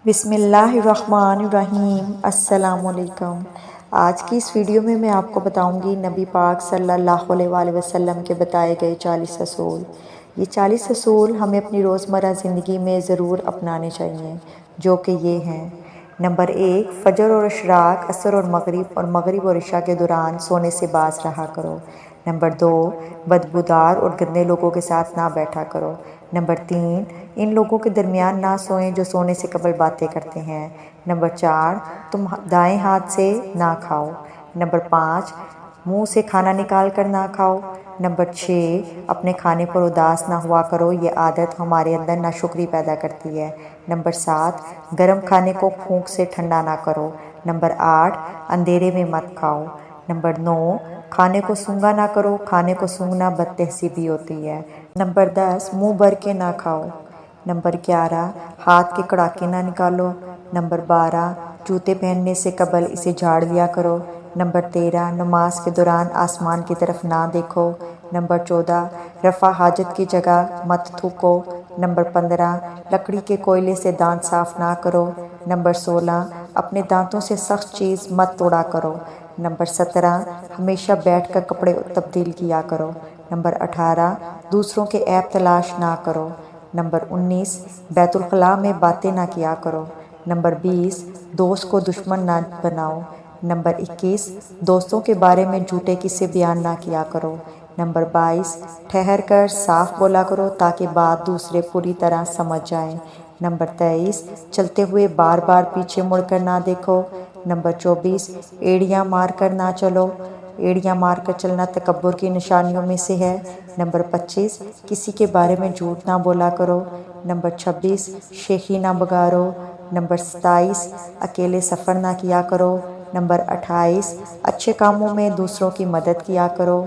بسم اللہ الرحمن الرحیم۔ السلام علیکم۔ آج کی اس ویڈیو میں آپ کو بتاؤں گی نبی پاک صلی اللہ علیہ وآلہ وسلم کے بتائے گئے 40 اصول۔ یہ 40 اصول ہمیں اپنی روزمرہ زندگی میں ضرور اپنانے چاہیے، جو کہ یہ ہیں۔ نمبر 1، فجر اور اشراق، عصر اور مغرب اور عشاء کے دوران سونے سے باز رہا کرو۔ نمبر 2، بدبودار اور گندے لوگوں کے ساتھ نہ بیٹھا کرو۔ نمبر 3، ان لوگوں کے درمیان نہ سوئیں جو سونے سے قبل باتیں کرتے ہیں۔ نمبر 4، تم دائیں ہاتھ سے نہ کھاؤ۔ نمبر 5، منہ سے کھانا نکال کر نہ کھاؤ۔ نمبر 6، اپنے کھانے پر اداس نہ ہوا کرو، یہ عادت ہمارے اندر ناشکری پیدا کرتی ہے۔ نمبر 7، گرم کھانے کو پھونک سے ٹھنڈا نہ کرو۔ نمبر 8، اندھیرے میں مت کھاؤ۔ نمبر 9، کھانے کو سونگھا نہ کرو، کھانے کو سونگھنا بد تہذیبی ہوتی ہے۔ نمبر 10، منہ بھر کے نہ کھاؤ۔ نمبر 11، ہاتھ کے کڑاکے نہ نکالو۔ نمبر 12، جوتے پہننے سے قبل اسے جھاڑ لیا کرو۔ نمبر 13، نماز کے دوران آسمان کی طرف نہ دیکھو۔ نمبر 14، رفع حاجت کی جگہ مت تھوکو۔ نمبر 15، لکڑی کے کوئلے سے دانت صاف نہ کرو۔ نمبر 16، اپنے دانتوں سے سخت چیز مت توڑا کرو۔ نمبر 17، ہمیشہ بیٹھ کر کپڑے تبدیل کیا کرو۔ نمبر 18، دوسروں کے عیب تلاش نہ کرو۔ نمبر 19، بیت الخلاء میں باتیں نہ کیا کرو۔ نمبر 20، دوست کو دشمن نہ بناؤ۔ نمبر 21، دوستوں کے بارے میں جھوٹے قصے بیان نہ کیا کرو۔ نمبر 22، ٹھہر کر صاف بولا کرو تاکہ بات دوسرے پوری طرح سمجھ جائیں۔ نمبر 23، چلتے ہوئے بار بار پیچھے مڑ کر نہ دیکھو۔ نمبر 24، ایڑیاں مار کر نہ چلو۔ ایڑیاں مار کر چلنا تکبر کی نشانیوں میں سے ہے۔ نمبر 25، کسی کے بارے میں جھوٹ نہ بولا کرو۔ نمبر 26، شیخی نہ بگاڑو۔ نمبر 27، اکیلے سفر نہ کیا کرو۔ نمبر 28، اچھے کاموں میں دوسروں کی مدد کیا کرو۔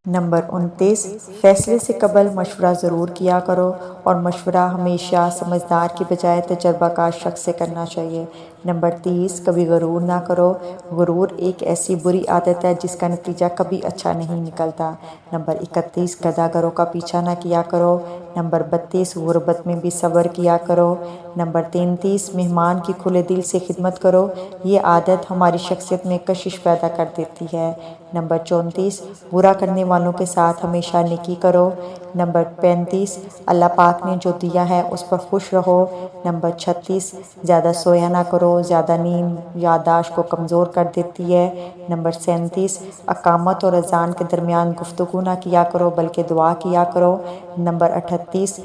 نمبر 29، فیصلے سے قبل مشورہ ضرور کیا کرو اور مشورہ ہمیشہ سمجھدار کی بجائے تجربہ کار شخص سے کرنا چاہیے۔ نمبر 30، کبھی غرور نہ کرو۔ غرور ایک ایسی بری عادت ہے جس کا نتیجہ کبھی اچھا نہیں نکلتا۔ نمبر 31، گداگروں کا پیچھا نہ کیا کرو۔ نمبر 32، غربت میں بھی صبر کیا کرو۔ نمبر 33، مہمان کی کھلے دل سے خدمت کرو، یہ عادت ہماری شخصیت میں کشش پیدا کر دیتی ہے۔ نمبر 34، برا کرنے والوں کے ساتھ ہمیشہ نیکی کرو۔ نمبر 35، اللہ پاک نے جو دیا ہے اس پر خوش رہو۔ نمبر 36، زیادہ سویا نہ کرو، زیادہ نیند یادداشت کو کمزور کر دیتی ہے۔ نمبر 37، اقامت اور اذان کے درمیان گفتگو نہ کیا کرو بلکہ دعا کیا کرو۔ نمبر 38،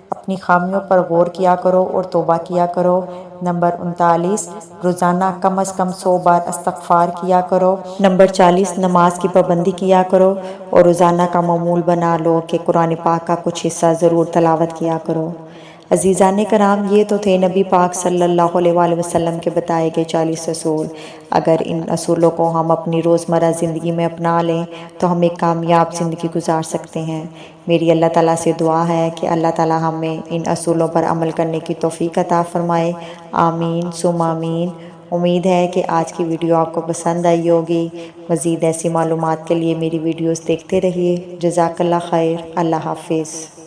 اپنی خامیوں پر غور کیا کرو اور توبہ کیا کرو۔ نمبر 39، روزانہ کم از کم 100 بار استغفار کیا کرو۔ نمبر 40، نماز کی پابندی کیا کرو اور روزانہ کا معمول بنا لو کہ قرآن پاک کا کچھ حصہ ضرور تلاوت کیا کرو۔ عزیزان کرام، یہ تو تھے نبی پاک صلی اللہ علیہ وآلہ وسلم کے بتائے گئے 40 اصول۔ اگر ان اصولوں کو ہم اپنی روزمرہ زندگی میں اپنا لیں تو ہم ایک کامیاب زندگی گزار سکتے ہیں۔ میری اللہ تعالیٰ سے دعا ہے کہ اللہ تعالیٰ ہمیں ان اصولوں پر عمل کرنے کی توفیق عطا فرمائے۔ آمین ثم آمین۔ امید ہے کہ آج کی ویڈیو آپ کو پسند آئی ہوگی۔ مزید ایسی معلومات کے لیے میری ویڈیوز دیکھتے رہیے۔ جزاک اللہ خیر۔ اللہ حافظ۔